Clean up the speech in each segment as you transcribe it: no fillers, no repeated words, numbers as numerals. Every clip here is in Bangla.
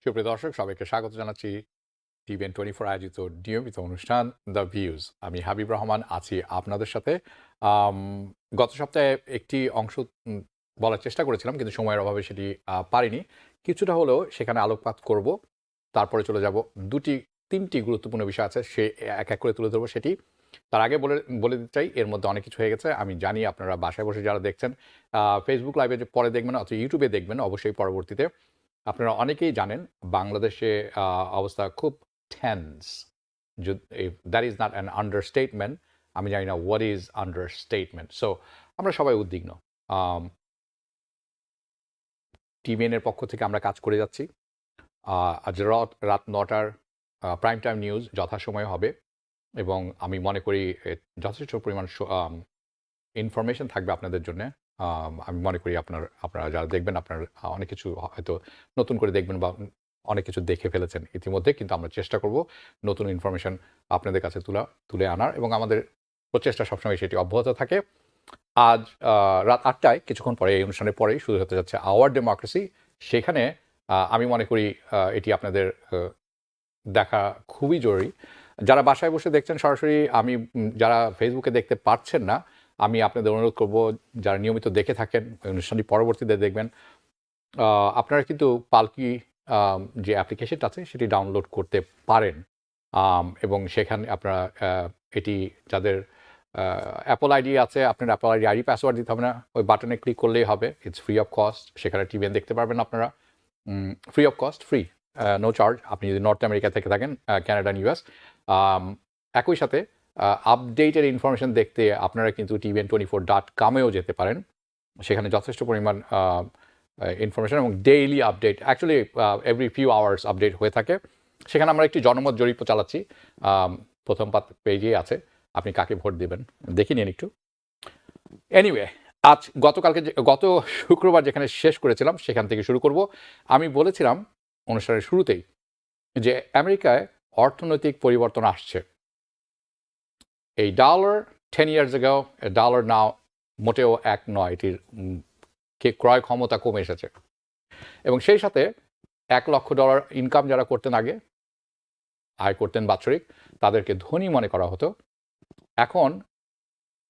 সুপ্রিয় দর্শক সবাইকে স্বাগত জানাচ্ছি টিভিএন 24 আয়োজিত নিয়মিত অনুষ্ঠান দ্য ভিউজ। আমি হাবিব রহমান আছি আপনাদের সাথে। আম, গত সপ্তাহে একটি অংশ বলার চেষ্টা করেছিলাম, কিন্তু সময়ের অভাবে সেটি পারিনি। কিছুটা হলেও সেখানে আলোকপাত করব, তারপরে চলে যাব তিনটি গুরুত্বপূর্ণ বিষয় আছে, সে এক এক করে তুলে ধরবো সেটি। তার আগে বলে বলে দিতে চাই, এর মধ্যে অনেক কিছু হয়ে গেছে। আমি জানি আপনারা বাসায় বসে যারা দেখছেন, ফেসবুক লাইভে যে পরে দেখবেন অথবা ইউটিউবে দেখবেন অবশ্যই পরবর্তীতে। আপনারা অনেকেই জানেন বাংলাদেশে অবস্থা খুব tense. That is not an understatement. আমি জানি না হোয়াট ইজ আন্ডারস্টেটমেন্ট। সো আমরা সবাই উদ্বিগ্ন। টিভিএনের পক্ষ থেকে আমরা কাজ করে যাচ্ছি। আজ রাত 9টার প্রাইম টাইম নিউজ যথাসময়ে হবে, এবং আমি মনে করি যথেষ্ট পরিমাণ ইনফরমেশন থাকবে আপনাদের জন্য। আমি মনে করি আপনারা যারা দেখবেন, আপনারা অনেক কিছু হয়তো নতুন করে দেখবেন বা অনেক কিছু দেখে ফেলেছেন ইতিমধ্যে, কিন্তু আমরা চেষ্টা করব নতুন ইনফরমেশন আপনাদের কাছে তুলে আনার, এবং আমাদের প্রচেষ্টা সবসময় সেটি অব্যাহত থাকে। আজ রাত 8টায়, কিছুক্ষণ পরে, এই অনুষ্ঠানের পরেই শুরু হতে যাচ্ছে আওয়ার ডেমোক্রেসি। সেখানে আমি মনে করি এটি আপনাদের দেখা খুবই জরুরি। যারা বাসায় বসে দেখছেন সরাসরি, আমি যারা ফেসবুকে দেখতে পারছেন না, আমি আপনাদের অনুরোধ করব, যারা নিয়মিত দেখে থাকেন অনুষ্ঠানটি পরবর্তীতে দেখবেন, আপনারা কিন্তু পালকি যে অ্যাপ্লিকেশনটা আছে সেটি ডাউনলোড করতে পারেন, এবং সেখানে আপনারা এটি যাদের অ্যাপল আইডি আছে, আপনার অ্যাপল আইডি পাসওয়ার্ড দিতে হবে না, ওই বাটনে ক্লিক করলেই হবে। It's free of cost. সেখানে টিভিএন দেখতে পারবেন আপনারা, free of cost, free, no charge. আপনি যদি নর্থ আমেরিকা থেকে থাকেন, ক্যানাডা, ইউএস। একই সাথে আপডেটের ইনফরমেশন দেখতে আপনারা কিন্তু tvn24.com-এও যেতে পারেন। সেখানে যথেষ্ট পরিমাণ ইনফরমেশন এবং daily update, actually every few hours update হয়ে থাকে। সেখানে আমরা একটি জনমত জরিপ চালাচ্ছি, প্রথম পেজেই আছে। আপনি কাকে ভোট দেবেন দেখে নিন একটু। এনিওয়ে, গত শুক্রবার যেখানে শেষ করেছিলাম সেখান থেকে শুরু করব। আমি বলেছিলাম অনুষ্ঠানের শুরুতেই যে আমেরিকায় অর্থনৈতিক পরিবর্তন আসছে। এই ডলার 10 years ago, ডলার নাও মোটেও এক নয়, এটির ক্রয় ক্ষমতা কমে এসেছে। এবং সেই সাথে $1,00,000 ইনকাম যারা করতেন, আয় করতেন বাৎসরিক, তাদেরকে ধনী মনে করা হতো। এখন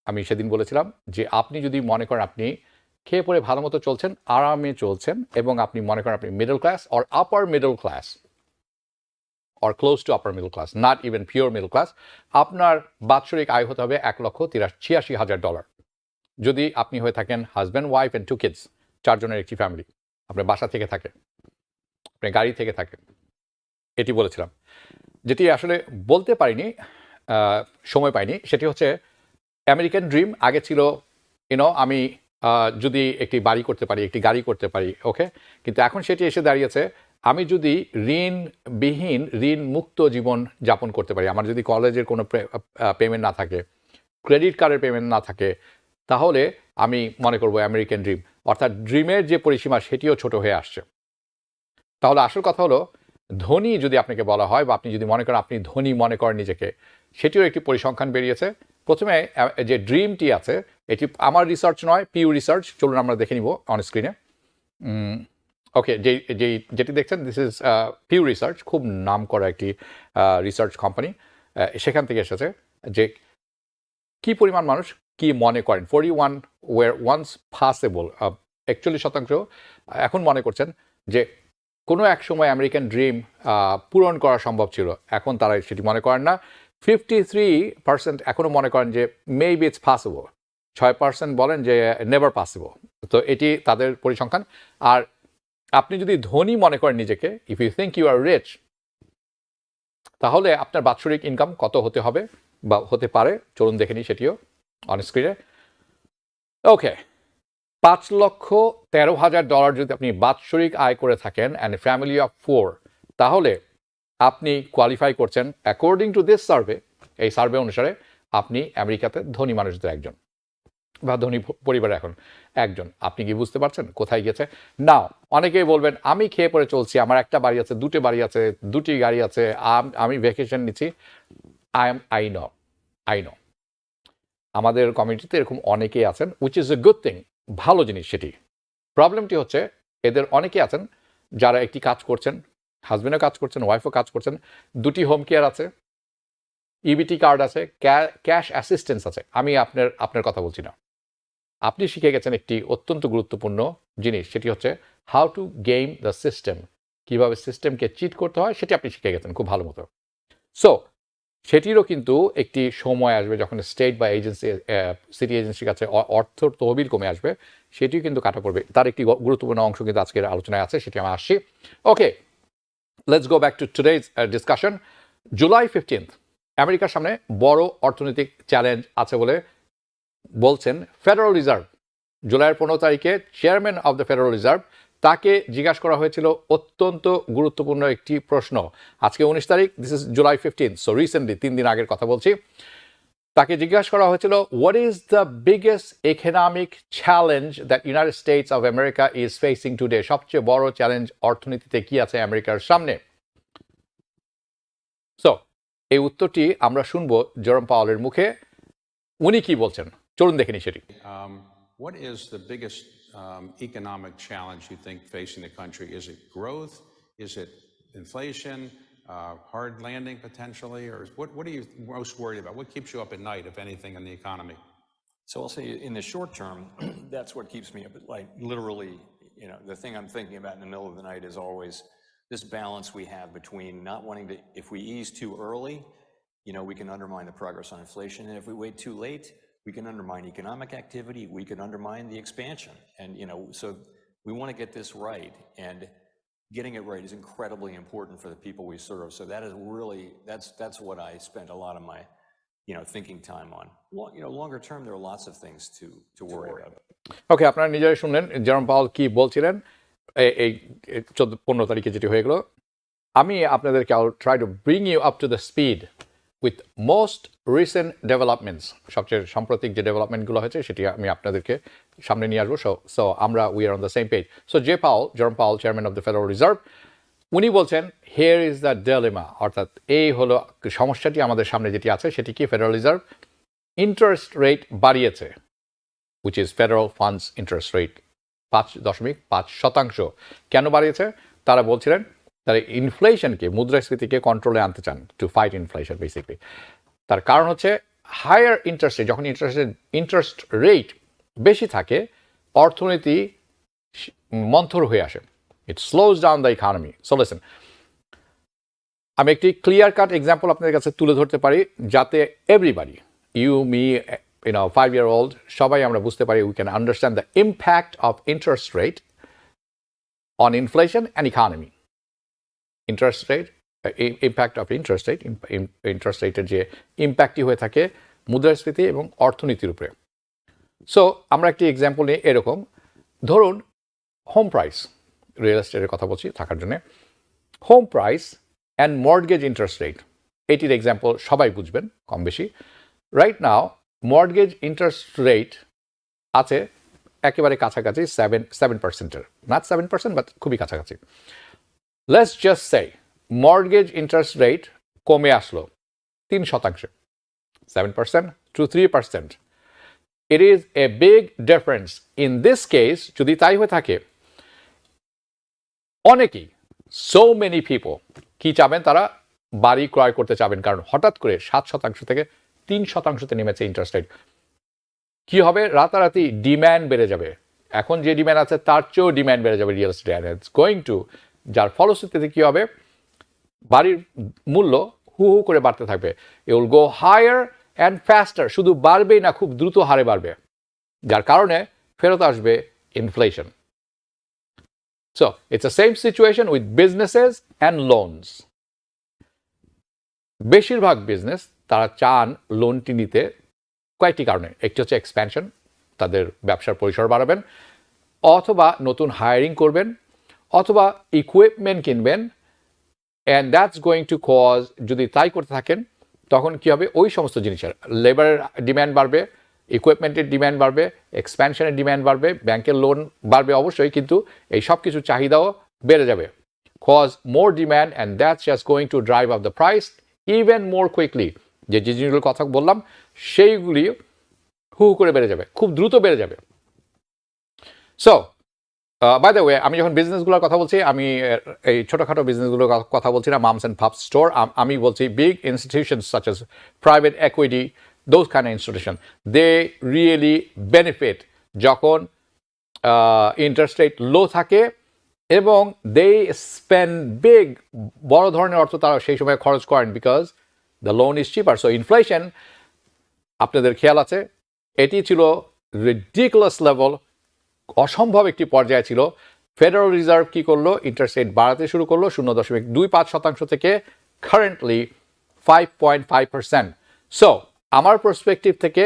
আমি সেদিন বলেছিলাম যে আপনি যদি মনে করেন আপনি খেয়ে পরে ভালো মতো চলছেন, আরামে চলছেন, এবং আপনি মনে করেন আপনি middle class or upper middle class or close two upper middle class, not even pure middle class, আপনার বাৎসরিক আয় হতে হবে $1,86,000। যদি আপনি হয়ে থাকেন হাজব্যান্ড, ওয়াইফ অ্যান্ড 2 kids, 4 জনের একটি ফ্যামিলি, আপনার বাসা থেকে থাকে, আপনার গাড়ি থেকে থাকে। এটি বলেছিলাম। যেটি আসলে বলতে পারিনি, সময় পাইনি, সেটি হচ্ছে আমেরিকান ড্রিম। আগে ছিল আমি যদি একটি বাড়ি করতে পারি, একটি গাড়ি করতে পারি, ওকে। কিন্তু এখন সেটি এসে দাঁড়িয়েছে, আমি যদি ঋণ মুক্ত জীবন যাপন করতে পারি, আমার যদি কলেজের কোনো পেমেন্ট না থাকে, ক্রেডিট কার্ডের পেমেন্ট না থাকে, তাহলে আমি মনে করব আমেরিকান ড্রিম। অর্থাৎ ড্রিমের যে পরিসীমা সেটিও ছোট হয়ে আসছে। তাহলে আসল কথা হলো, ধনী যদি আপনাকে বলা হয়, বা আপনি যদি মনে করেন আপনি ধনী মনে করেন নিজেকে, সেটিও একটি পরিসংখ্যান বেরিয়েছে। প্রথমে যে ড্রিমটি আছে, এটি আমার রিসার্চ নয়, পিউ রিসার্চ। চলুন আমরা দেখে নিব অন স্ক্রিনে। ওকে, যেটি দেখছেন, দিস ইজ পিউ রিসার্চ, খুব নাম করা একটি রিসার্চ কোম্পানি। সেখান থেকে এসেছে যে কি পরিমাণ মানুষ কি মনে করেন। 41 ওয়ার ওয়ান্স পসিবল, 41% এখন মনে করছেন যে কোনো এক সময় আমেরিকান ড্রিম পূরণ করা সম্ভব ছিল। এখন তারা সেটি মনে করেন না। 53% এখনও মনে করেন যে মেবি ইটস পসিবল। 6% বলেন যে নেভার পসিবল। তো এটি তাদের পরিসংখ্যান। আর আপনি যদি ধনী মনে করেন নিজেকে, if you think you are rich, তাহলে আপনার বাৎসরিক ইনকাম কত হতে হবে বা হতে পারে, চলুন দেখে নিই সেটিও অন স্ক্রিনে। ওকে, $5,13,000 যদি আপনি বাৎসরিক আয় করে থাকেন অ্যান্ড ফ্যামিলি অফ 4, তাহলে আপনি কোয়ালিফাই করছেন অ্যাকর্ডিং টু দিস সার্ভে। এই সার্ভে অনুসারে আপনি আমেরিকাতে ধনী মানুষদের একজন, বা ধনী পরিবারে এখন একজন। আপনি কি বুঝতে পারছেন কোথায় গেছে? নাও, অনেকেই বলবেন আমি খেয়ে পরে চলছি, আমার একটা বাড়ি আছে, দুটি বাড়ি আছে, দুটি গাড়ি আছে, আমি ভ্যাকেশন নিচ্ছি। আই নো আমাদের কমিউনিটিতে এরকম অনেকেই আছেন, which is a good thing, ভালো জিনিস সেটি। প্রবলেমটি হচ্ছে এদের অনেকেই আছেন যারা একটি কাজ করছেন, হাজব্যান্ডও কাজ করছেন, ওয়াইফও কাজ করছেন, 2টি হোম কেয়ার আছে, ইবিটি কার্ড আছে, ক্যাশ অ্যাসিস্ট্যান্স আছে। আমি আপনার কথা বলছি না। আপনি শিখে গেছেন একটি অত্যন্ত গুরুত্বপূর্ণ জিনিস, সেটি হচ্ছে how to game the system, কীভাবে সিস্টেমকে চিট করতে হয় সেটি আপনি শিখে গেছেন খুব ভালো মতো। সো সেটিরও কিন্তু একটি সময় আসবে যখন স্টেট বা এজেন্সি, সিটি এজেন্সির কাছে অর্থ তহবিল কমে আসবে, সেটিও কিন্তু কাটা পড়বে। তার একটি গুরুত্বপূর্ণ অংশ কিন্তু আজকের আলোচনায় আছে, সেটি আমি আসছি। Okay, let's go back to today's discussion. July 15 আমেরিকার সামনে বড় অর্থনৈতিক চ্যালেঞ্জ আছে বলে বলছেন ফেডারেল রিজার্ভ। জুলাইয়ের 15 তারিখে chairman of the federal reserve, তাকে জিজ্ঞাসা করা হয়েছিল অত্যন্ত গুরুত্বপূর্ণ একটি প্রশ্ন। আজকে 19 তারিখ, this is July 15, so recently 3 দিন আগের কথা বলছি। তাকে জিজ্ঞাসা করা হয়েছিল, what is the biggest economic challenge that United states of America is facing today? সবচেয়ে বড় চ্যালেঞ্জ অর্থনীতিতে কি আছে আমেরিকার সামনে? সো এই উত্তরটি আমরা শুনবো জেরোম পাওয়েলের মুখে। উনি কি বলছেন, চলুন দেখে নিই সেটি। What is the biggest economic challenge you think facing the country? Is it growth? Is it inflation? Hard landing potentially? Or what are you most worried about? What keeps you up at night, if anything, in the economy? So I'll say in the short term, that's what keeps me up at night. Literally, the thing I'm thinking about in the middle of the night is always this balance we have between not wanting to, if we ease too early, we can undermine the progress on inflation. And if we wait too late, we can undermine economic activity, we can undermine the expansion. And, so we want to get this right. And getting it right is incredibly important for the people we serve. So that is really, that's what I spend a lot of my, thinking time on. Longer term, there are lots of things to worry about. ওকে, আপনারা নিজেরাই শুনলেন জেরোম পাওয়েল কি বলছিলেন এই 15 তারিখে যেটি হয়ে গেল। আমি আপনাদেরকে I will try to bring you up to the speed with most recent developments. সবচেয়ে সাম্প্রতিক যে ডেভেলপমেন্টগুলো হয়েছে সেটি আমি আপনাদেরকে সামনে নিয়ে আসবো। সো আমরা we are on the same page. So Jerome Powell, chairman of the federal reserve, উনি বলছেন হিয়ার ইজ দ্য ডিলেমা, অর্থাৎ এই হলো সমস্যাটি আমাদের সামনে যেটি আছে সেটি কি? ফেডারেল রিজার্ভ ইন্টারেস্ট রেট বাড়িয়েছে, which is federal funds interest rate 5.5%। কেন বাড়িয়েছে? তারা বলছিলেন তারা ইনফ্লেশনকে, মুদ্রাস্ফীতিকে কন্ট্রোলে আনতে চান, টু ফাইট ইনফ্লেশন বেসিকলি। তার কারণ হচ্ছে হায়ার ইন্টারেস্ট রেট, যখন ইন্টারেস্ট রেট বেশি থাকে অর্থনীতি মন্থর হয়ে আসে, it slows down the economy. So listen, আমি একটি ক্লিয়ার কাট এক্সাম্পল আপনাদের কাছে তুলে ধরতে পারি যাতে এভরিবাডি, ইউ মি, 5-year-old, সবাই আমরা বুঝতে পারি, we can understand the impact of interest rate on inflation and economy. Interest rate, impact of interest rate, interest রেটের যে ইম্প্যাক্টটি হয়ে থাকে মুদ্রাস্ফীতি এবং অর্থনীতির উপরে। সো আমরা একটি এক্সাম্পল নিয়ে এরকম ধরুন, হোম প্রাইস, রিয়েল এস্টেটের কথা বলছি থাকার জন্য, home price and mortgage interest rate, এটির এক্সাম্পল সবাই বুঝবেন কম বেশি। Right now mortgage interest rate আছে একেবারে কাছাকাছি 7%, নট 7%, বাট খুবই কাছাকাছি। Let's just say mortgage interest rate কমে আসলো 3%, 7% to 3%. It is a big difference. In this case, যদি তাই হয়ে থাকে, অনেকেই, so many people কি চাবেন? তারা বাড়ি ক্রয় করতে চাবেন, কারণ হঠাৎ করে 7% থেকে 3%তে নেমেছে ইন্টারেস্ট রেট। কি হবে? রাতারাতি ডিম্যান্ড বেড়ে যাবে। এখন যে ডিম্যান্ড আছে তার চেয়েও ডিম্যান্ড বেড়ে যাবে real estate, it's going to, যার ফলশ্রুতিতে কি হবে? বাড়ির মূল্য হু হু করে বাড়তে থাকবে। It will go higher and faster, শুধু বাড়বেই না, খুব দ্রুত হারে বাড়বে, যার কারণে ফেরত আসবে inflation. So it's the same situation with businesses and loans. বেশিরভাগ বিজনেস তারা চান লোনটি নিতে কয়েকটি কারণে। একটি হচ্ছে এক্সপ্যানশন, তাদের ব্যবসার পরিসর বাড়াবেন, অথবা নতুন হায়ারিং করবেন, অথবা ইকুইপমেন্ট কিনবেন, and that's going to cause, যদি তাই করতে থাকেন তখন কী হবে? ওই সমস্ত জিনিসের লেবারের ডিম্যান্ড বাড়বে, ইকুইপমেন্টের ডিম্যান্ড বাড়বে, এক্সপ্যানশনের ডিম্যান্ড বাড়বে, ব্যাংকের লোন বাড়বে অবশ্যই, কিন্তু এই সব কিছুর চাহিদাও বেড়ে যাবে। Cause more demand and that's just going to drive up the price even more quickly. যে জিনিসগুলোর কথা বললাম সেইগুলি হু হু করে বেড়ে যাবে, খুব দ্রুত বেড়ে যাবে। সো বাই দ্য ওয়ে, আমি যখন বিজনেসগুলোর কথা বলছি, আমি এই ছোটোখাটো বিজনেসগুলোর কথা বলছি না, মামস অ্যান্ড পাপ স্টোর। আমি বলছি big institutions such as private equity, those kind of institution, they really benefit যখন ইন্টারেস্ট রেট লো থাকে এবং দে স্পেন্ড বিগ, বড় ধরনের অর্থ তারা সেই সময় খরচ করেন, because the loan is cheaper. So inflation, আপনাদের খেয়াল আছে, এটি ছিল রিডিকুলাস লেভেল, অসম্ভব একটি পর্যায়ে ছিল। ফেডারেল রিজার্ভ কি করলো? ইন্টারেস্ট রেট বাড়াতে শুরু করলো 0.25% থেকে কারেন্টলি 5.5%। সো আমার পার্সপেক্টিভ থেকে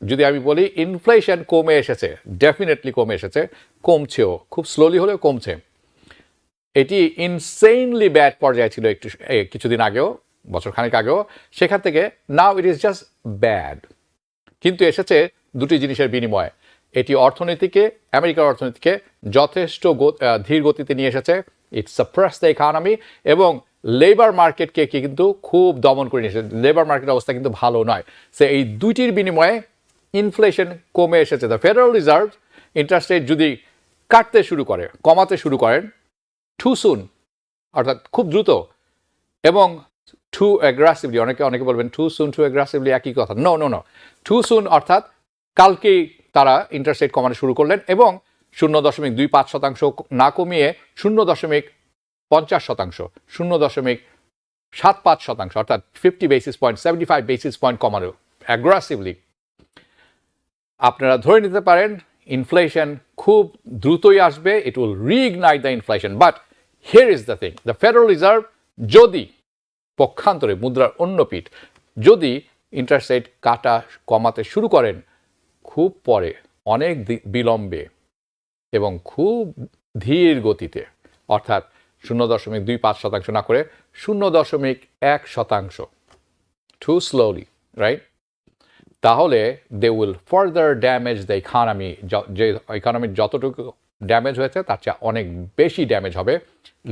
যদি আমি বলি, ইনফ্লেশন কমে এসেছে, ডেফিনেটলি কমে এসেছে, কমছেও, খুব স্লোলি হলেও কমছে। এটি ইনসেইনলি ব্যাড পর্যায়ে ছিল একটু কিছুদিন আগেও, বছর খানেক আগেও, সেখান থেকে নাও ইট ইজ জাস্ট ব্যাড। কিন্তু এসেছে দুটি জিনিসের বিনিময়ে। এটি অর্থনীতিকে, আমেরিকার অর্থনীতিকে যথেষ্ট ধীর গতিতে নিয়ে এসেছে। ইট সাপ্রেস দ্য ইকোনমি, এবং লেবার মার্কেটকে কিন্তু খুব দমন করে নিয়ে এসেছে। লেবার মার্কেট অবস্থা কিন্তু ভালো নয়। সে এই দুইটির বিনিময়ে ইনফ্লেশন কমে এসেছে। The federal reserve interest rate যদি কাটতে শুরু করে, কমাতে শুরু করেন টু সুন, অর্থাৎ খুব দ্রুত, এবং টু অ্যাগ্রেসিভলি, অনেকে বলবেন টু সুন টু অ্যাগ্রেসিভলি একই কথা। নো নো নো, টু সুন অর্থাৎ কালকেই তারা ইন্টারেস্ট রেট কমানো শুরু করলেন, এবং 0.25% না কমিয়ে 0.50%, 0.75%, অর্থাৎ 50 বেসিস পয়েন্ট, 75 বেসিস পয়েন্ট কমানো অ্যাগ্রেসিভলি। আপনারা ধরে নিতে পারেন ইনফ্লেশন খুব দ্রুতই আসবে, it will reignite the inflation. But here is the thing, the federal reserve যদি পক্ষান্তরে, মুদ্রার অন্য পিঠ, যদি ইন্টারেস্ট রেট কমাতে শুরু করেন খুব পরে, অনেক বিলম্বে এবং খুব ধীর গতিতে, অর্থাৎ 0.25% না করে 0.1%, টু স্লোলি, রাইট, তাহলে they will further damage the economy. যে ইকোনমির যতটুকু ড্যামেজ হয়েছে তার চেয়ে অনেক বেশি ড্যামেজ হবে,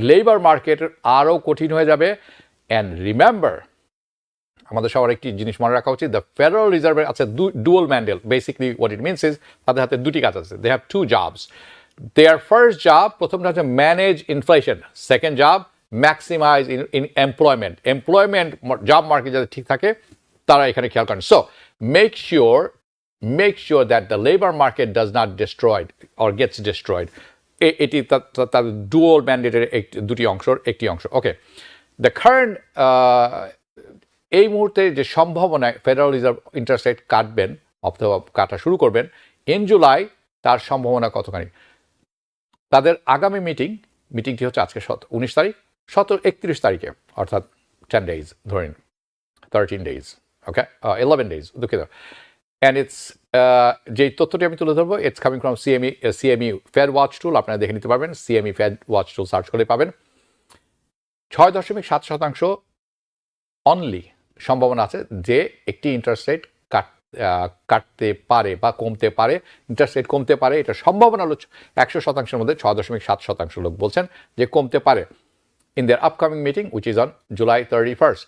লেবার মার্কেট আরও কঠিন হয়ে যাবে। অ্যান্ড রিমেম্বার, আমাদের সবার একটি জিনিস মনে রাখা উচিত, দ্য ফেডারেল রিজার্ভের আছে dual mandate. Basically what it means is, তাদের হাতে দুটি কাজ আছে। They have two jobs. Their first job, প্রথমটা হচ্ছে manage inflation, second job maximize in employment. Job market যাতে ঠিক থাকে তারা এখানে খেয়াল করেন। So make sure that the labour market does not destroyed or gets destroyed. এটি তাদের ডুয়াল ম্যান্ডেটের দুটি অংশের একটি অংশ। ওকে, দ্য কারেন্ট, এই মুহূর্তে যে সম্ভাবনায় ফেডারেল রিজার্ভ ইন্টারেস্ট রেট কাটবেন অথবা কাটা শুরু করবেন ইন জুলাই, তার সম্ভাবনা কতখানি? তাদের আগামী মিটিংটি হচ্ছে আজকে 19 তারিখ, 31 তারিখে, অর্থাৎ 10 days ধরেন, 13 days, ওকে, 11 days, দুঃখিত। অ্যান্ড ইটস, যে তথ্যটি আমি তুলে ধরবো, it's coming from CME Fed watch tool. আপনারা দেখে নিতে পারবেন, CME Fed watch tool search করে পাবেন। 6.7% অনলি সম্ভাবনা আছে যে একটি ইন্টারেস্ট রেট কাটতে পারে বা কমতে পারে, ইন্টারেস্ট রেট কমতে পারে। এটা সম্ভাবনা হলো 100%-এর মধ্যে 6.7% লোক বলছেন যে কমতে পারে in their upcoming meeting, which is on July 31st।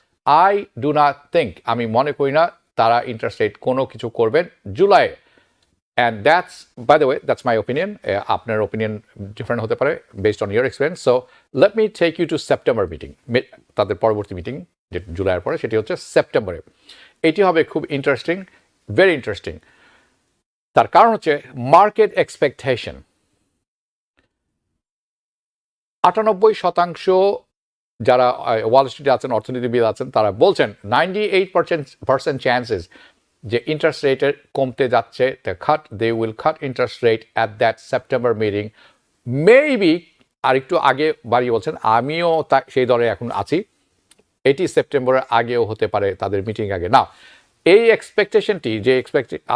I do not think, আমি মনে করি না তারা ইন্টারেস্ট রেট কোনো কিছু করবেন July. And that's, by the way, that's my opinion. আপনার ওপিনিয়ন ডিফারেন্ট হতে পারে based on your experience. So let me take you to September meeting. তাদের পরবর্তী মিটিং যে জুলাইয়ের পরে, সেটি হচ্ছে সেপ্টেম্বরে। এটি হবে খুব ইন্টারেস্টিং, ভেরি ইন্টারেস্টিং। তার কারণ হচ্ছে মার্কেট এক্সপেকটেশন। 98% যারা ওয়াল স্ট্রিটে আছেন, অর্থনীতিবিদ আছেন, তারা বলছেন 98% চান্সেস যে ইন্টারেস্ট রেটের কমতে যাচ্ছে। They will cut interest rate at that September meeting. Maybe আর একটু আগে বাড়িয়ে বলছেন, আমিও সেই দলে এখন আছি, এটি সেপ্টেম্বরের আগেও হতে পারে, তাদের মিটিং আগে। না, এই এক্সপেকটেশনটি, যে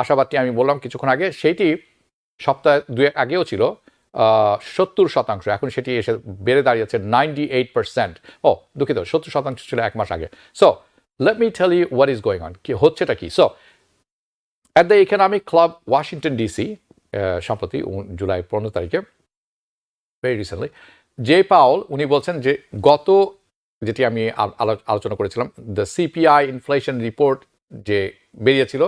আশাবাদটি আমি বললাম কিছুক্ষণ আগে, সেটি সপ্তাহ 2 আগেও ছিল 70%। এখন সেটি এসে বেড়ে দাঁড়িয়েছে 98%। ও দুঃখিত, 70% ছিল 1 মাস আগে। So let me tell you what is going on, কি হচ্ছেটা কি। So at the economic club Washington DC, সম্প্রতি জুলাই 15 তারিখে, ভেরি রিসেন্টলি, জে পাওল উনি বলছেন যে যেটি আমি আলোচনা করেছিলাম, দ্য সিপিআই ইনফ্লেশন রিপোর্ট যে বেরিয়েছিল,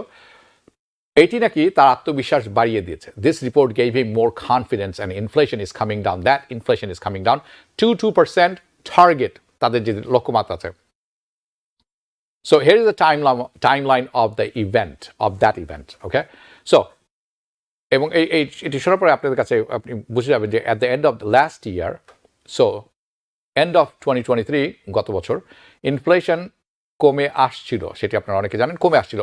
এটি নাকি তার আত্মবিশ্বাস বাড়িয়ে দিয়েছে। This report gave him more confidence and inflation is coming down, that inflation is coming down to 2% target, তাদের যে লক্ষ্যমাত্রা আছে। So here is the timeline of the event, of that event, okay? So, এবং এটি শোনার পরে আপনাদের কাছে আপনি বুঝে যাবেন যে at the end of the last year, so end of 2023, গত বছর, ইনফ্লেশন কমে আসছিল, সেটি আপনারা অনেকে জানেন, কমে আসছিল।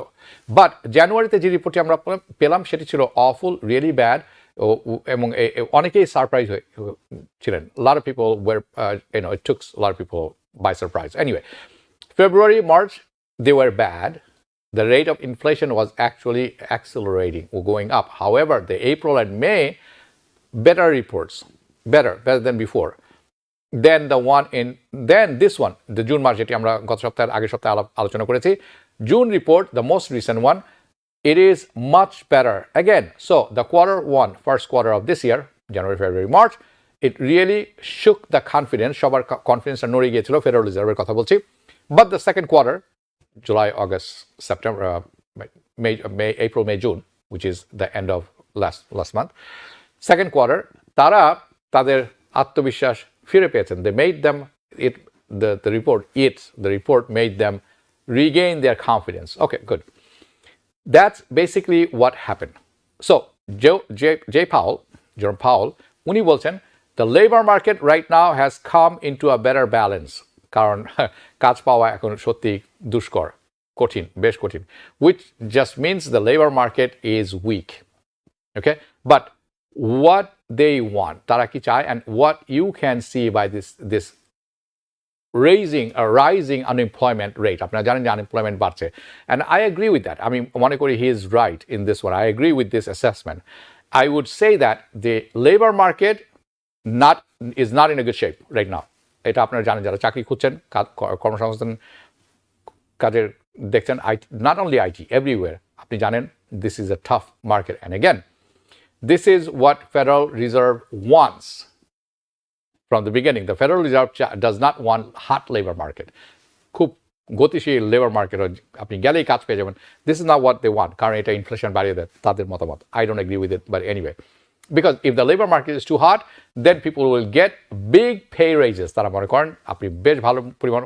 বাট জানুয়ারিতে যে রিপোর্টটি আমরা পেলাম সেটি ছিল অফুল, রিয়েলি ব্যাড, এবং অনেকেই সারপ্রাইজ ছিলেন। Lot of people were it took a lot of people by surprise. Anyway, February, March, they were bad. The rate of inflation was actually accelerating or going up. However, the April and May, better reports, better than before. Then this one, the June March, যেটি আমরা গত সপ্তাহের আগের সপ্তাহে আলোচনা করেছি, June report, the most recent one, it is much better again. So the first quarter of this year, January, February, March, it really shook the confidence. সবার কনফিডেন্সটা নড়ে গিয়েছিল, ফেডারেল রিজার্ভের কথা বলছি। But the second quarter, July, August, September, April, May, June, which is the end of last month, second quarter, তারা তাদের আত্মবিশ্বাস ফিরে পেয়েছেন। They made them, the report made them regain their confidence. Okay, good. That's basically what happened. So Jerome Powell, উনি বলছেন, the labor market right now has come into a better balance. কারণ কাজ পাওয়া এখন সত্যি দুষ্কর, কঠিন, বেশ কঠিন, which just means the labor market is weak. Okay, but what they want, তারা কি চায়, and what you can see by this rising unemployment rate, আপনারা জানেন যে আনএমপ্লয়মেন্ট বাড়ছে, and I agree with that. আমি মনে করি he is right in this one. I agree with this assessment. I would say that the labor market is not in a good shape right now. এটা আপনারা জানেন, যারা চাকরি খুঁজছেন, কর্মসংস্থান কাজের দেখছেন, not only IT, everywhere, আপনি জানেন this is a tough market. And again, this is what Federal Reserve wants from the beginning. The Federal Reserve does not want hot labor market. খুব গতিশীল লেবার মার্কেট, আপনি গেলেই কাজ পেয়ে যাবেন। This is not what they want, কারণ এটা ইনফ্লেশন বাড়িয়ে দেয়, তাদের মতামত। I don't agree with it, but anyway. Because if the labor market is too hot, then people will get big pay raises. তারা মনে করেন আপনি বেশ ভালো পরিমাণ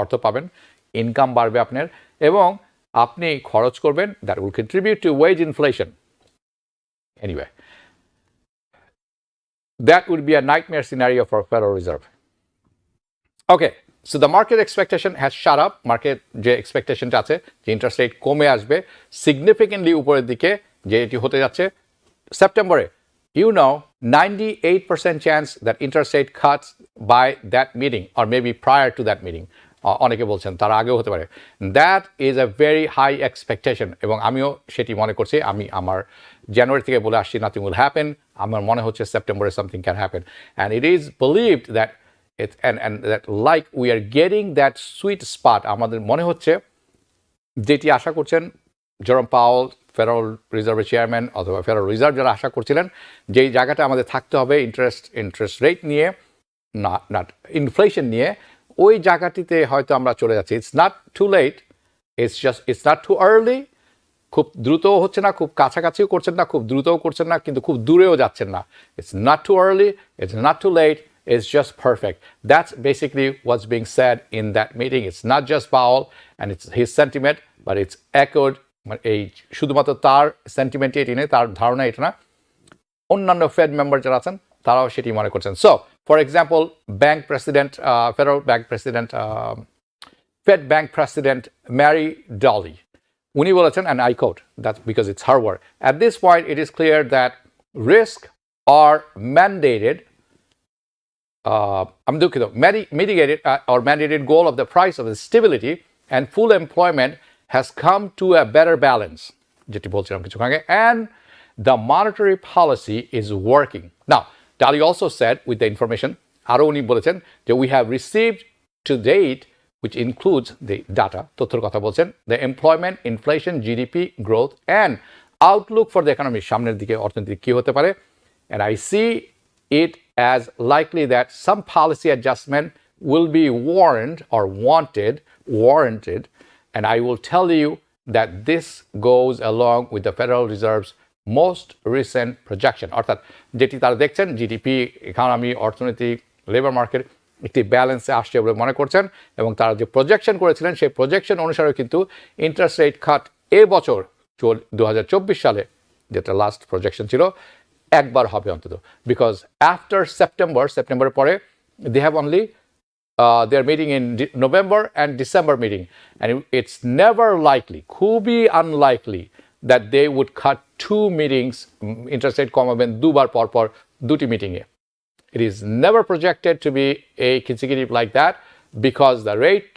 অর্থ পাবেন, ইনকাম বাড়বে আপনার, এবং আপনি খরচ করবেন, that will contribute to wage inflation. Anyway, that would be a nightmare scenario for Federal Reserve. Okay, so the market expectation has shot up. Market যে এক্সপেকটেশনটা আছে যে ইন্টারেস্ট রেট কমে আসবে সিগনিফিকেন্টলি উপরের দিকে, যে এটি হতে যাচ্ছে সেপ্টেম্বরে, 98% chance that interest rate cuts by that meeting or maybe prior to that meeting. অনেকে বলছেন তার আগেও হতে পারে। That is a very high expectation, এবং আমিও সেটি মনে করছি। আমি আমার জানুয়ারি থেকে বলে আসছি নাথিং উইল হ্যাপেন, আমার মনে হচ্ছে সেপ্টেম্বরে something can happen, and it is believed that and that like we are getting that sweet spot, আমাদের মনে হচ্ছে যেটি আশা করছেন জেরোম পাওয়েল, ফেডারেল রিজার্ভের চেয়ারম্যান, অথবা ফেডারেল রিজার্ভ যারা আশা করছিলেন, যেই জায়গাটা আমাদের থাকতে হবে ইন্টারেস্ট রেট নিয়ে, not ইনফ্লেশন নিয়ে, ওই জায়গাটিতে হয়তো আমরা চলে যাচ্ছি। It's not too late, it's not too early, খুব দ্রুতও হচ্ছে না, খুব কাছাকাছিও করছেন না, খুব দ্রুতও করছেন না, কিন্তু খুব দূরেও যাচ্ছেন না। It's not too early, it's not too late, it's just perfect. That's basically what's being said in that meeting. It's not just Powell and it's his sentiment, but it's echoed. এই শুধুমাত্র তার সেন্টিমেন্ট এটি নেই, তার ধারণা এটা না, অন্যান্য ফেড মেম্বার যারা আছেন তারাও সেটি মনে করছেন। So for example, Fed bank president Mary Daly, উনি বলেছেন, and I quote, that's because it's her word, at this point it is clear that risk are mandated mitigated or mandated goal of the price of the stability and full employment has come to a better balance, যেটি বলছিলাম কিছু আগে, and the monetary policy is working. Now, Daly also said with the information, আরও উনি বলেছেন যে we have received to date, which includes the data, তথ্যের কথা বলছেন, the employment, inflation, GDP growth and outlook for the economy, সামনের দিকে অর্থনীতি কি হতে পারে, and I see it as likely that some policy adjustment will be warranted, and I will tell you that this goes along with the Federal Reserve's most recent projection, অর্থাৎ যেটি তারা দেখছেন জিডিপি, ইকোনমি, অর্থনীতি, লেবার মার্কেট একটি ব্যালেন্সে আসছে বলে মনে করছেন, এবং তারা যে প্রজেকশন করেছিলেন সেই প্রজেকশন অনুসারে কিন্তু ইন্টারেস্ট রেট কাট এবছর 2024 সালে, যেটা লাস্ট প্রজেকশন ছিল, একবার হবে অন্তত, বিকজ আফটার সেপ্টেম্বরের পরে they have only they are meeting in November and December meeting, and it's never likely, খুবই unlikely that they would cut two meetings, interest rate কমাবেন দুবার পর দুটি মিটিংয়ে. It is never projected to be a consecutive like that, because the rate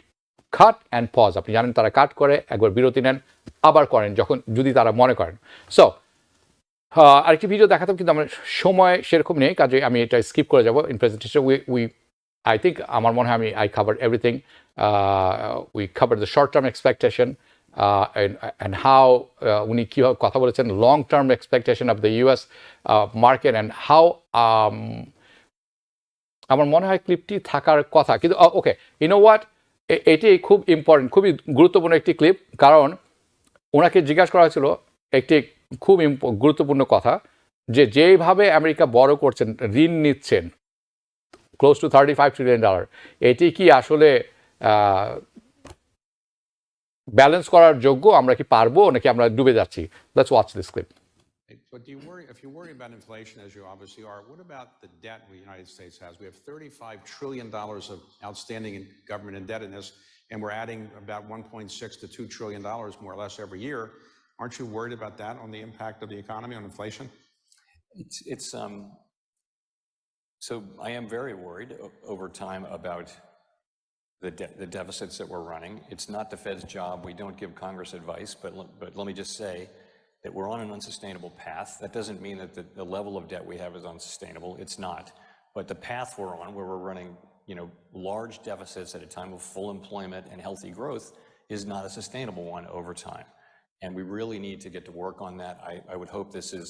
cut and pause, আপনি জানেন তারা কাট করে একবার বিরতি নেন আবার করেন যখন যদি তারা মনে করেন. সো আরেকটি ভিডিও দেখাতাম কিন্তু আমার সময় সেরকম নেই, কাজে আমি এটা স্কিপ করে যাব. In presentation we I think আমার মনে হয় I covered everything. We covered the short-term expectation and how উনি কীভাবে কথা বলেছেন long-term expectation of the US market and how আমার মনে হয় ক্লিপটি থাকার কথা, কিন্তু ওকে, ইউ নো হোয়াট, এটি খুব ইম্পর্টেন্ট, খুবই গুরুত্বপূর্ণ একটি ক্লিপ, কারণ ওনাকে জিজ্ঞাসা করা হয়েছিল একটি খুব গুরুত্বপূর্ণ কথা, যে যেইভাবে আমেরিকা বড় করছেন, ঋণ নিচ্ছেন close to $35 trillion, এটি কি আসলে ব্যালেন্স করার যোগ্য, আমরা কি পারবো নাকি আমরা ডুবে যাচ্ছি? Let's watch this clip. But do you worry, if you worry about inflation, as you obviously are, what about the debt the United States has? We have $35 trillion of outstanding in government indebtedness, and we're adding about $1.6 to $2 trillion more or less every year. Aren't you worried about that on the impact of the economy on inflation? So I am very worried over time about the deficits that we're running. It's not the Fed's job. We don't give Congress advice, but let me just say that we're on an unsustainable path. That doesn't mean that the level of debt we have is unsustainable. It's not. But the path we're on, where we're running, large deficits at a time of full employment and healthy growth, is not a sustainable one over time. And we really need to get to work on that. I would hope this is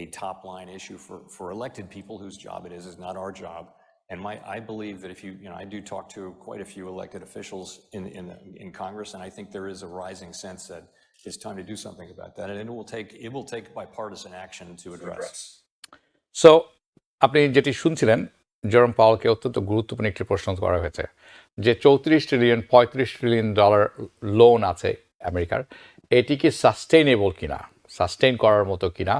a top line issue for elected people whose job it is not our job. And I believe that if I do talk to quite a few elected officials in Congress, and I think there is a rising sense that it's time to do something about that, and it will take bipartisan action to address. So আপনি যেটি শুনছিলেন, জেরোম পাওয়েলকে অত্যন্ত গুরুত্বপূর্ণ একটি প্রশ্ন করা হয়েছে, যে 34 ট্রিলিয়ন $35 trillion লোন আছে আমেরিকার, এটি কি সাস্টেইনেবল কিনা, সাস্টেইন করার মতো কিনা।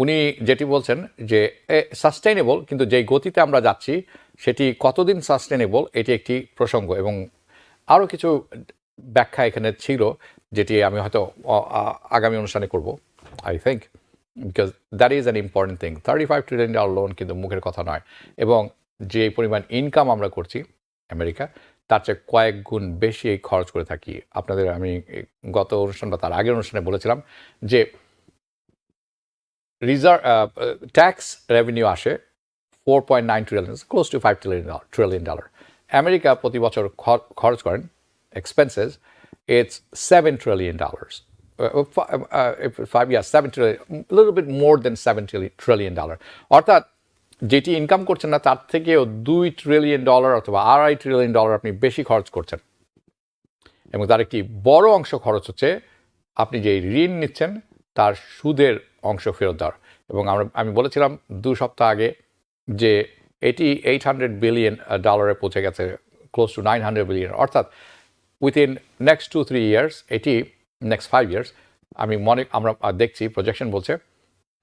উনি যেটি বলছেন যে সাস্টেইনেবল, কিন্তু যেই গতিতে আমরা যাচ্ছি সেটি কতদিন সাস্টেইনেবল, এটি একটি প্রসঙ্গ, এবং আরও কিছু ব্যাখ্যা এখানে ছিল যেটি আমি হয়তো আগামী অনুষ্ঠানে করব, I think, because that is an important thing. $35 trillion loan কিন্তু মুখের কথা নয়, এবং যে পরিমাণ ইনকাম আমরা করছি আমেরিকা, তার চেয়ে কয়েক গুণ বেশি খরচ করে থাকি। আপনাদের আমি গত অনুষ্ঠান বা তার আগের অনুষ্ঠানে বলেছিলাম যে ট্যাক্স রেভিনিউ আসে $4.9 trillion, close to $5 trillion। America প্রতি বছর খরচ করেন expenses, it's $7 trillion, 7 trillion, little bit more than $7 trillion। অর্থাৎ যেটি ইনকাম করছেন না তার থেকেও $2 trillion অথবা $2.5 trillion আপনি বেশি খরচ করছেন, এবং তার একটি বড় অংশ খরচ হচ্ছে আপনি যে ঋণ নিচ্ছেন তার সুদের অংশ ফেরত দেওয়ার। এবং আমি বলেছিলাম 2 সপ্তাহ আগে যে এটি $800 billion পৌঁছে গেছে, ক্লোজ টু $900 billion, অর্থাৎ উইথিন নেক্সট 2-3 ইয়ার্স, এটি নেক্সট 5 ইয়ার্স, আমরা দেখছি প্রজেকশন বলছে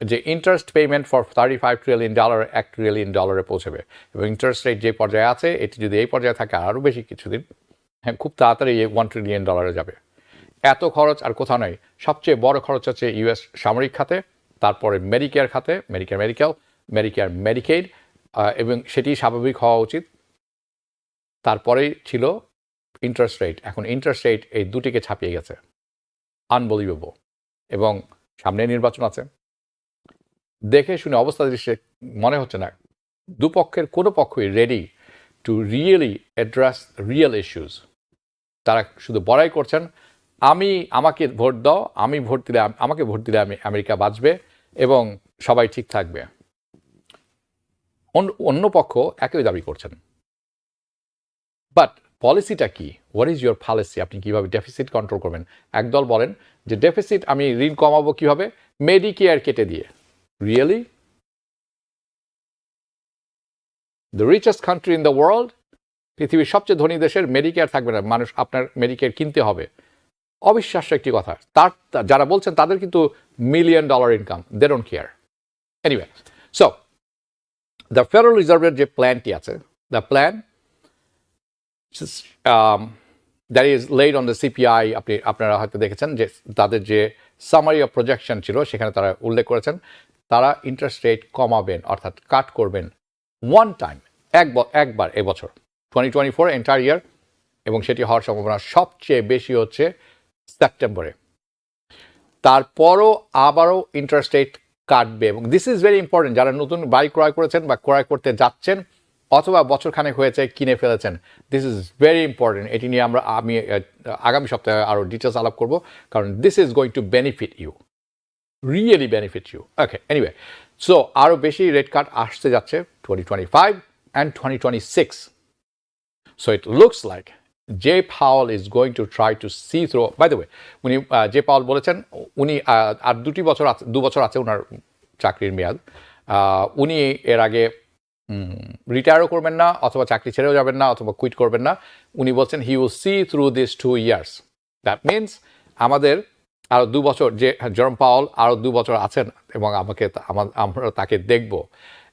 যে interest payment for $35 trillion $1 trillion পৌঁছবে, এবং ইন্টারেস্ট রেট যে পর্যায়ে আছে এটি যদি এই পর্যায়ে থাকে আরও বেশি কিছুদিন, হ্যাঁ, খুব তাড়াতাড়ি $1 trillion যাবে। এত খরচ আর কোথাও নয়। সবচেয়ে বড় খরচ হচ্ছে ইউএস সামরিক খাতে, তারপরে মেডিকেয়ার খাতে, মেডিকেয়ার মেডিকেইড, এবং সেটি স্বাভাবিক হওয়া উচিত। তারপরেই ছিল ইন্টারেস্ট রেট। এখন ইন্টারেস্ট রেট এই দুটিকে ছাপিয়ে গেছে, আনবিলিভেবল। এবং সামনে নির্বাচন আছে, দেখে শুনে অবস্থা দৃশ্যে মনে হচ্ছে না দুপক্ষের কোনো পক্ষই ready to really address real issues. তারা শুধু বড়াই করছেন, আমাকে ভোট দাও, আমাকে ভোট দিলে আমেরিকা বাঁচবে এবং সবাই ঠিক থাকবে। অন্য পক্ষ একই দাবি করছেন, বাট পলিসিটা কি, হোয়াট ইজ ইউর পলিসি, আপনি কীভাবে ডেফিসিট কন্ট্রোল করবেন। একদল বলেন যে ডেফিসিট আমি ঋণ কমাবো কীভাবে, মেডিকেয়ার কেটে দিয়ে। Really? The richest country in the world, পৃথিবীর সবচেয়ে ধনী দেশের মেডিকেয়ার থাকবে না, মানুষ আপনার মেডিকেয়ার কিনতে হবে। অবিশ্বাস্য একটি কথা। যারা বলছেন তাদের কিন্তু $1 million income, they don't care. Anyway, so the federal রিজার্ভের যে প্ল্যানটি আছে, the plan that is laid on the CPI, আপনারা হয়তো দেখেছেন যে তাদের যে সামারি অফ প্রজেকশন ছিল সেখানে তারা উল্লেখ করেছেন তারা ইন্টারেস্ট রেট কমাবেন, অর্থাৎ কাট করবেন ওয়ান টাইম, একবার এবছর 2024 এন্টায়ার ইয়ার, এবং সেটি হওয়ার সম্ভাবনা সবচেয়ে বেশি হচ্ছে সেপ্টেম্বরে। তারপরও আবারও ইন্টারেস্ট রেট কাটবে, এবং দিস ইজ ভেরি ইম্পর্টেন্ট। যারা নতুন বাড়ি ক্রয় করেছেন বা ক্রয় করতে যাচ্ছেন অথবা বছরখানেক হয়েছে কিনে ফেলেছেন, দিস ইজ ভেরি ইম্পর্টেন্ট। এটি নিয়ে আমি আগামী সপ্তাহে আরও ডিটেলস আলাপ করব, কারণ this is going to benefit you, really benefit you. Okay, anyway, so আরও বেশি রেট কাট আসতে যাচ্ছে 2025 and 2026. So it looks like Jay Powell is going to try to see through. By the way, উনি জে পাওয়েল বলেছেন উনি আর 2 বছর আছে ওনার চাকরির মেয়াদ। উনি এর আগে রিটায়ারও করবেন না, অথবা চাকরি ছেড়েও যাবেন না, অথবা কুইট করবেন না। উনি বলছেন he will see through this 2 years. That means আমাদের আরও 2 বছর, যে জেরম পাওয়েল আরও 2 বছর আছেন এবং আমরা তাকে দেখব,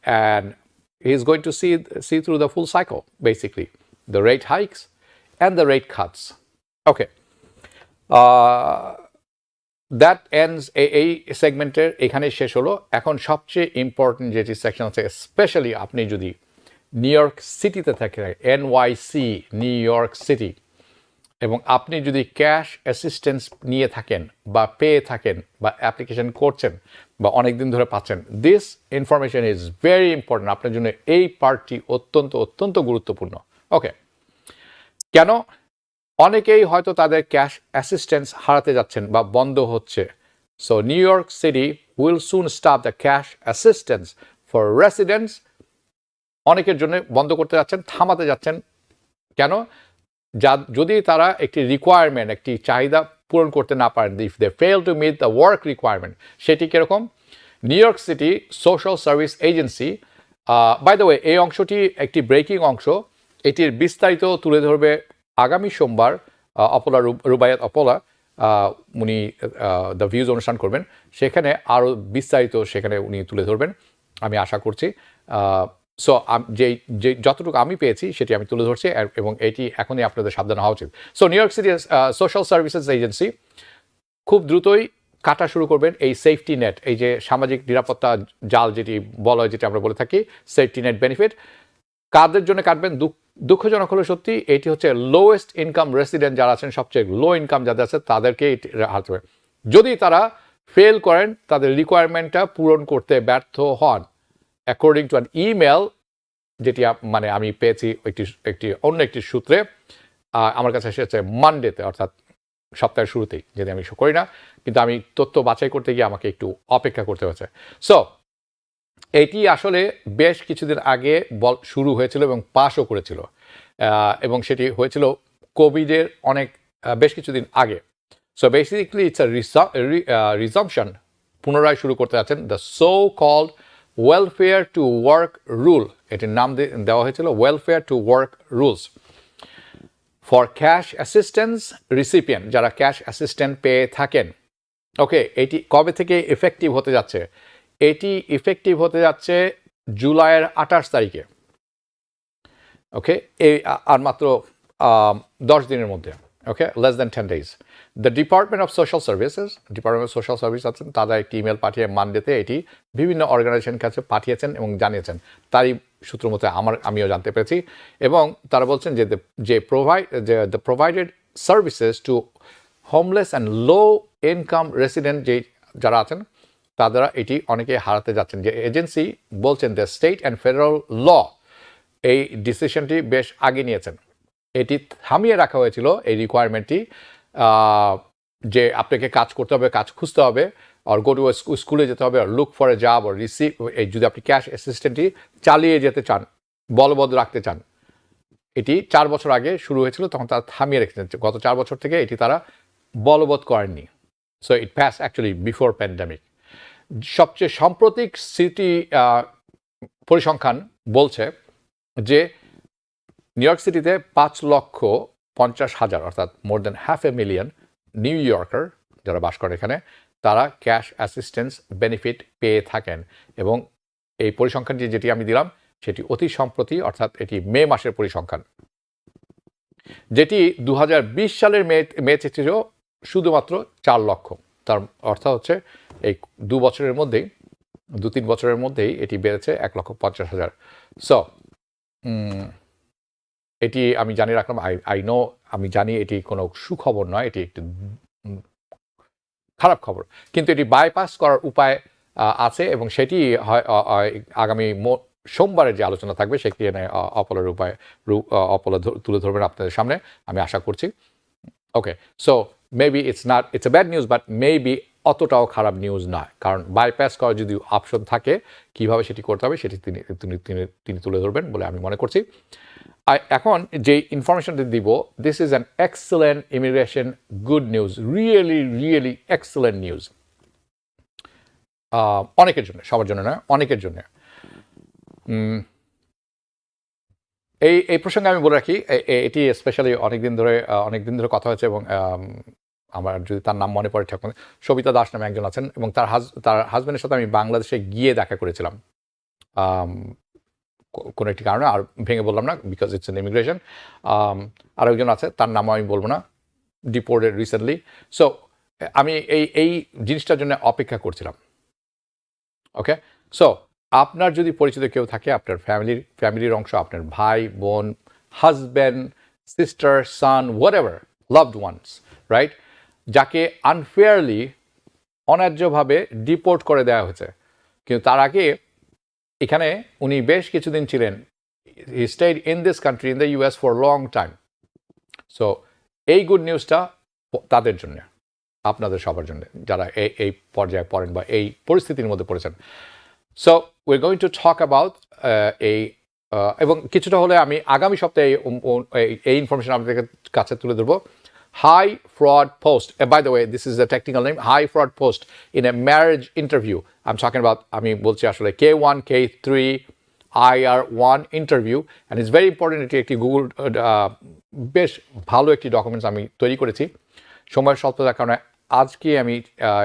and he is going to see through the full cycle, basically the rate hikes and the rate cuts. Okay, that ends এই সেগমেন্টের এখানে শেষ হলো। এখন সবচেয়ে ইম্পর্টেন্ট যেটি সেকশন আছে, স্পেশালি আপনি যদি নিউ ইয়র্ক সিটিতে থাকেন, NYC নিউ ইয়র্ক সিটি, এবং আপনি যদি ক্যাশ অ্যাসিস্ট্যান্স নিয়ে থাকেন বা পেয়ে থাকেন বা অ্যাপ্লিকেশন করছেন বা অনেক দিন ধরে পাচ্ছেন, this information is very important. আপনার জন্য এই পার্টটি অত্যন্ত গুরুত্বপূর্ণ। ওকে, কেন? অনেকেই হয়তো তাদের ক্যাশ অ্যাসিস্ট্যান্স হারাতে যাচ্ছেন বা বন্ধ হচ্ছে। So new York city will soon stop the cash assistance for residents. অনেকের জন্য বন্ধ করতে যাচ্ছেন, থামাতে যাচ্ছেন। কেন? যদি তারা একটি রিকোয়ারমেন্ট, একটি চাহিদা পূরণ করতে না পারেন, if they fail to meet the work requirement, সেটি কীরকম? New York City social service agency, by the way এই অংশটি একটি ব্রেকিং অংশ, এটির বিস্তারিত তুলে ধরবে আগামী সোমবার রুবায়াত অপলা, উনি দ্য ভিউজ অনুষ্ঠান করবেন, সেখানে আরও বিস্তারিত সেখানে উনি তুলে ধরবেন আমি আশা করছি। সো যে যতটুকু আমি পেয়েছি সেটি আমি তুলে ধরছি, এবং এটি এখনই আপনাদের সাবধান হওয়া উচিত। So new York City social services agency খুব দ্রুতই কাটা শুরু করবেন এই সেফটি নেট, এই যে সামাজিক নিরাপত্তা জাল যেটি বলা হয়, যেটি আমরা বলে থাকি সেফটি নেট বেনিফিট। কাদের জন্য কাটবেন? দুঃখজনক হলো সত্যি, এটি হচ্ছে লোয়েস্ট ইনকাম রেসিডেন্ট যারা আছেন, সবচেয়ে লো ইনকাম যাদের আছে তাদেরকে হারতে হবে। যদি তারা ফেল করেন, তাদের রিকোয়ারমেন্টটা পূরণ করতে ব্যর্থ হন, অ্যাকর্ডিং টু অ্যান ইমেল যেটি আমি পেয়েছি অন্য একটি সূত্রে, আমার কাছে এসেছে মানডেতে, অর্থাৎ সপ্তাহের শুরুতেই, যদি আমি করি না, কিন্তু আমি তথ্য বাছাই করতে গিয়ে আমাকে একটু অপেক্ষা করতে হয়েছে। সো এটি আসলে বেশ কিছুদিন আগে শুরু হয়েছিল এবং পাসও করেছিল, এবং সেটি হয়েছিল কোভিডের বেশ কিছুদিন আগে। সো বেসিক্যালি ইটস রিজাম্পশন, পুনরায় শুরু করতে যাচ্ছেন the so called welfare to work rule. এটির নাম দেওয়া হয়েছিল welfare to work rules for cash assistance recipient, যারা ক্যাশ অ্যাসিস্ট্যান্ট পেয়ে থাকেন। ওকে, এটি কবে থেকে এফেক্টিভ হতে যাচ্ছে? এটি ইফেক্টিভ হতে যাচ্ছে জুলাইয়ের 28 তারিখে। ওকে, আর মাত্র 10 দিনের মধ্যে। Okay, less than 10 days। The department of social service আছেন, তারা একটি ইমেল পাঠিয়ে মানডেতে এটি বিভিন্ন অর্গানাইজেশনের কাছে পাঠিয়েছেন এবং জানিয়েছেন। তারই সূত্র মতে আমিও জানতে পেরেছি, এবং তারা বলছেন যে the provided services to homeless and low income resident যারা আছেন তারা এটি অনেকে হারাতে যাচ্ছেন। যে এজেন্সি বলছেন দ্য স্টেট অ্যান্ড ফেডারেল ল এই ডিসিশনটি বেশ আগে নিয়েছেন। এটি থামিয়ে রাখা হয়েছিল এই রিকোয়ারমেন্টটি, যে আপনাকে কাজ করতে হবে, কাজ খুঁজতে হবে, আর গো টু স্কুলে যেতে হবে, আর লুক ফর এ জব, আর রিসিভ, যদি আপনি ক্যাশ অ্যাসিস্ট্যান্টটি চালিয়ে যেতে চান, বলবৎ রাখতে চান, এটি 4 বছর আগে শুরু হয়েছিল, তখন তারা থামিয়ে রেখেছেন। গত 4 বছর থেকে এটি তারা বলবৎ করেননি। সো ইট প্যাস অ্যাকচুয়ালি বিফোর প্যান্ডামিক। সবচেয়ে সাম্প্রতিক সিটি পরিসংখ্যান বলছে যে নিউ ইয়র্ক সিটিতে 5,50,000 অর্থাৎ মোর দেন 500,000 নিউ ইয়র্কার যারা বাস করে এখানে, তারা ক্যাশ অ্যাসিস্ট্যান্স বেনিফিট পেয়ে থাকেন। এবং এই পরিসংখ্যানটি যেটি আমি দিলাম সেটি অতি সম্প্রতি, অর্থাৎ এটি মে মাসের পরিসংখ্যান, যেটি 2020 সালের মেতে ছিল শুধুমাত্র 4 লক্ষ। তার অর্থ হচ্ছে এই 2-3 বছরের মধ্যেই এটি বেড়েছে 1,50,000। সো এটি আমি জানিয়ে রাখলাম। আমি জানি এটি কোনো সুখবর নয়, এটি একটি খারাপ খবর, কিন্তু এটি বাইপাস করার উপায় আছে, এবং সেটি হয় আগামী সোমবারের যে আলোচনা থাকবে সেখানে অপলের তুলে ধরবেন আপনাদের সামনে, আমি আশা করছি। Okay, so maybe it's a bad news, but maybe অতটাও খারাপ নিউজ নয়, কারণ বাইপাস করার যদি অপশন থাকে কিভাবে সেটি করতে হবে সেটি তিনি তুলে ধরবেন বলে আমি মনে করছি। এখন যে ইনফরমেশনটি দিব, this is an excellent immigration good news, really excellent news অনেকের জন্য, সবার জন্য নয়, অনেকের জন্য। এই প্রসঙ্গে আমি বলে রাখি, এটি স্পেশালি অনেকদিন ধরে কথা হয়েছে, এবং আমার যদি তার নাম মনে পড়ে ঠিক, সবিতা দাস নামে একজন আছেন, এবং তার হাজব্যান্ডের সাথে আমি বাংলাদেশে গিয়ে দেখা করেছিলাম কোনো একটি কারণে, আর ভেঙে বললাম না বিকজ ইটস এন ইমিগ্রেশন। আর একজন আছে, তার নাম আমি বলবো না, ডিপোর্টেড রিসেন্টলি। সো আমি এই জিনিসটার জন্য অপেক্ষা করছিলাম। ওকে, সো আপনার যদি পরিচিত কেউ থাকে, আপনার ফ্যামিলির অংশ, আপনার ভাই বোন, হাজব্যান্ড, সিস্টার, সান, হোয়াটএভার, লাভড ওয়ান্স, রাইট, যাকে আনফেয়ারলি, অন্যায্যভাবে ডিপোর্ট করে দেওয়া হয়েছে, কিন্তু তার আগে এখানে উনি বেশ কিছুদিন ছিলেন, he stayed in this country, in the US for long time. So এই গুড নিউজটা তাদের জন্য, আপনাদের সবার জন্য, যারা এই পর্যায়ে পড়েন বা এই পরিস্থিতির মধ্যে পড়েছেন। So we going to talk about এবং কিছুটা হলে আমি আগামী সপ্তাহে এই ইনফরমেশন আপনাদের কাছে তুলে ধরবো। High fraud post, by the way this is the technical name, high fraud post in a marriage interview. I am talking about, আমি বলছি আসলে K1, K3, IR1 interview, and it's very important. এটি একটি গুগল বেশ ভালো একটি ডকুমেন্টস আমি তৈরি করেছি। সময়ের স্বল্পতার কারণে আজকে আমি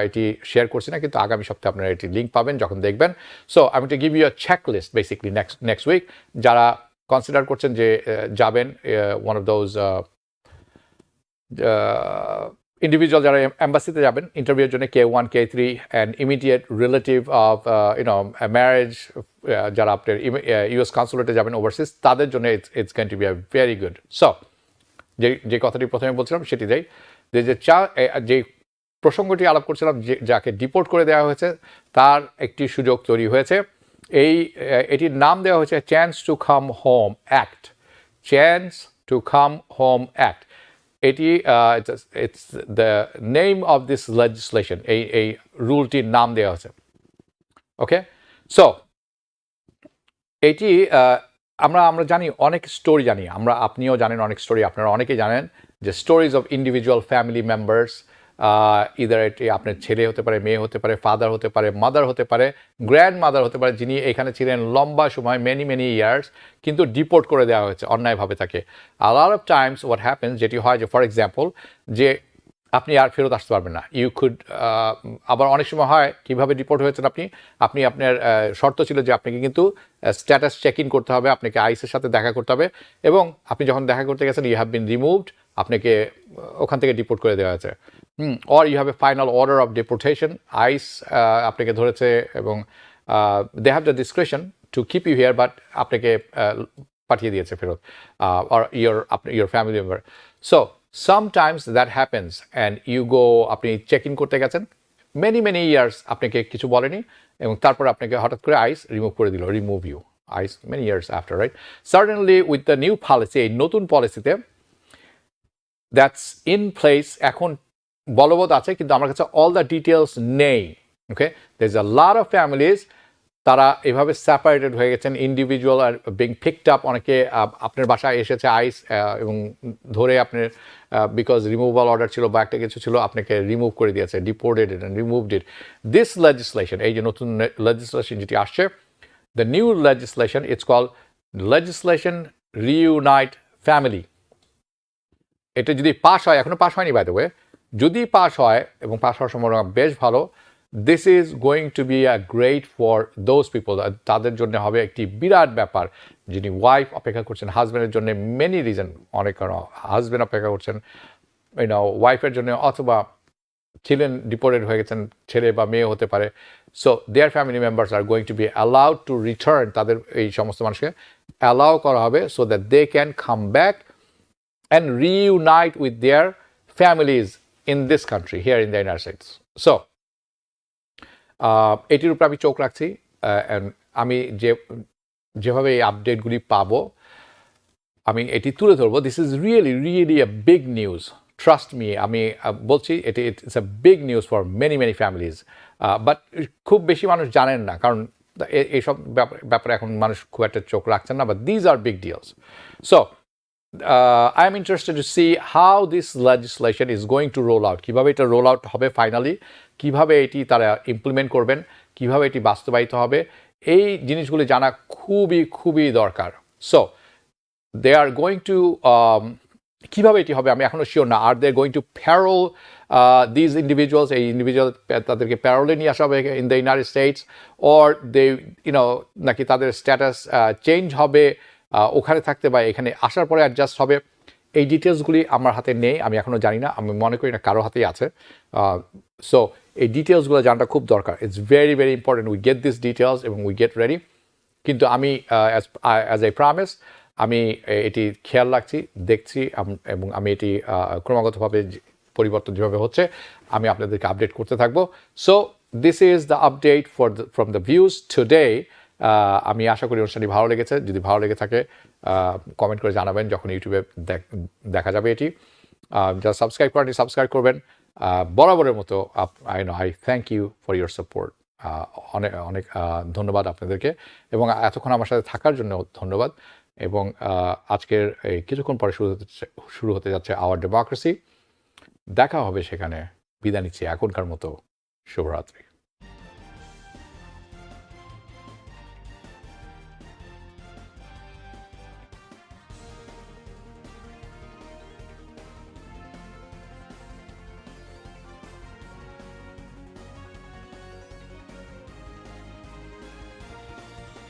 এটি শেয়ার করছি না, কিন্তু আগামী সপ্তাহে আপনারা এটি লিঙ্ক পাবেন যখন দেখবেন। সো আমি to give you a check list basically next week, যারা কনসিডার করছেন যে যাবেন, ওয়ান অফ দোজ ইন্ডিভিজুয়াল যারা এম্বাসিতে যাবেন ইন্টারভিউর জন্য, K1, K3 and immediate relative of marriage, যারা আপনার ইউএস কনসুলেটে যাবেন ওভারসিজ, তাদের জন্য it's going to be a very good. So যে কথাটি প্রথমে বলছিলাম সেটি যাই, যে প্রসঙ্গটি আলাপ করছিলাম, যাকে ডিপোর্ট করে দেওয়া হয়েছে তার একটি সুযোগ তৈরি হয়েছে। এটির নাম দেওয়া হয়েছে chance to come home act, chance to come home act. এটি it's the name of this legislation, এই রুলটির নাম দেওয়া হয়েছে। ওকে, সো এটি আমরা জানি, অনেক স্টোরি জানি আমরা, আপনিও জানেন অনেক স্টোরি, আপনারা অনেকেই জানেন যে stories of individual family members, either এটি আপনার ছেলে হতে পারে, মেয়ে হতে পারে, ফাদার হতে পারে, মাদার হতে পারে, গ্র্যান্ড মাদার হতে পারে, যিনি এখানে ছিলেন লম্বা সময়, মেনি ইয়ার্স, কিন্তু ডিপোর্ট করে দেওয়া হয়েছে অন্যায়ভাবে তাকে। A lot of times what happens, যেটি হয় যে ফর এক্সাম্পল যে আপনি আর ফেরত আসতে পারবেন না, ইউ কুড, আবার অনেক সময় হয় কীভাবে ডিপোর্ট হয়েছেন আপনি আপনার শর্ত ছিল যে আপনাকে কিন্তু স্ট্যাটাস চেক ইন করতে হবে, আপনাকে আইসের সাথে দেখা করতে হবে, এবং আপনি যখন দেখা করতে গেছেন ইউ হ্যাভ বিন রিমুভড, আপনাকে ওখান থেকে ডিপোর্ট করে দেওয়া হয়েছে। Or you have a final order of deportation, ICE আপনাকে ধরেছে, এবং they have the description to keep you here, but আপনাকে পাঠিয়ে দিয়েছে ফেরত, or your family member. So sometimes that happens and you go, আপনি চেক ইন করতে গেছেন, মেনি ইয়ার্স আপনাকে কিছু বলেনি, এবং তারপর আপনাকে হঠাৎ করে আইস রিমুভ করে দিল, remove you ICE many years after, right? Certainly with the new policy, এই নতুন পলিসিতে দ্যাটস ইন প্লেস, এখন বলবৎ আছে, কিন্তু আমার কাছে অল দ্য ডিটেলস নেই। Okay, there is a lot of families তারা এভাবে সেপারেটেড হয়ে গেছেন, individual are being picked up. অনেকে আপনার বাসায় এসেছে আইস এবং ধরে আপনার বিকজ রিমুভাল অর্ডার ছিল বা একটা কিছু ছিল, আপনাকে রিমুভ করে দিয়েছে, deported it and removed it. This legislation, এই যে নতুন লেজিসলেশন যেটি আসছে, the new legislation, it's call legislation reunite family. এটা যদি পাস হয়, এখনো পাস হয়নি বাই দ্য ওয়ে, যদি পাস হয় এবং পাস হওয়ার সম্ভাবনা বেশ ভালো, this is going to be a great for those people. তাদের জন্য হবে একটি বিরাট ব্যাপার, যিনি ওয়াইফ অপেক্ষা করছেন হাজব্যান্ডের জন্য, মেনি রিজন, অনেক কারণ, হাজব্যান্ড অপেক্ষা করছেন ওয়াইফের জন্য, অথবা ছিলেন ডিপোর্টেড হয়ে গেছেন, ছেলে বা মেয়ে হতে পারে। So their family members are going to be allowed to return, তাদের এই সমস্ত মানুষকে অ্যালাউ করা হবে so that they can come back and reunite with their families in this country, here in the United States. So, এটির উপর আমি চোখ রাখছি, and আমি যেভাবে এই আপডেটগুলি পাবো আমি এটি তুলে ধরবো। This is really really a big news, trust me. আমি বলছি এটি it's a big news for many many families, but খুব বেশি মানুষ জানেন না, কারণ এইসব ব্যাপারে এখন মানুষ খুব একটা চোখ রাখছেন না, but these are big deals. So I am interested to see how this legislation is going to roll out. কিভাবে এটা রোল আউট হবে ফাইনালি, কিভাবে এটি তারা ইমপ্লিমেন্ট করবেন, কিভাবে এটি বাস্তবায়িত হবে, এই জিনিসগুলি জানা খুবই খুবই দরকার। So they are going to, কিভাবে এটি হবে আমি এখনো শিওর না। Are they going to parole these individuals, এই ইন্ডিভিজুয়াল তাদেরকে প্যারোলে নিয়ে আসা হবে in the United States, or they নাকি তাদের স্ট্যাটাস চেঞ্জ হবে, ওখানে থাকতে বা এখানে আসার পরে অ্যাডজাস্ট হবে। এই ডিটেলসগুলি আমার হাতে নেই, আমি এখনও জানি না, আমি মনে করি না কারো হাতেই আছে। সো এই ডিটেলসগুলো জানাটা খুব দরকার। It's very very important we get this details এবং উই গেট রেডি। কিন্তু আমি অ্যাজ এ প্রমিস, আমি এটি খেয়াল রাখছি, দেখছি, এবং আমি এটি ক্রমাগতভাবে পরিবর্তন যেভাবে হচ্ছে আমি আপনাদেরকে আপডেট করতে থাকবো। So this is the update from the views today. আমি আশা করি অনুষ্ঠানটি ভালো লেগেছে। যদি ভালো লেগে থাকে কমেন্ট করে জানাবেন যখন ইউটিউবে দেখা যাবে এটি। যারা সাবস্ক্রাইব করেননি সাবস্ক্রাইব করবেন। বরাবরের মতো I thank you for your support. অনেক অনেক ধন্যবাদ আপনাদেরকে, এবং এতক্ষণ আমার সাথে থাকার জন্য ধন্যবাদ। এবং আজকের এই কিছুক্ষণ পরে শুরু হতে যাচ্ছে আওয়ার ডেমোক্রেসি। দেখা হবে সেখানে। বিদায় নিচ্ছি এখনকার মতো। শুভরাত্রি।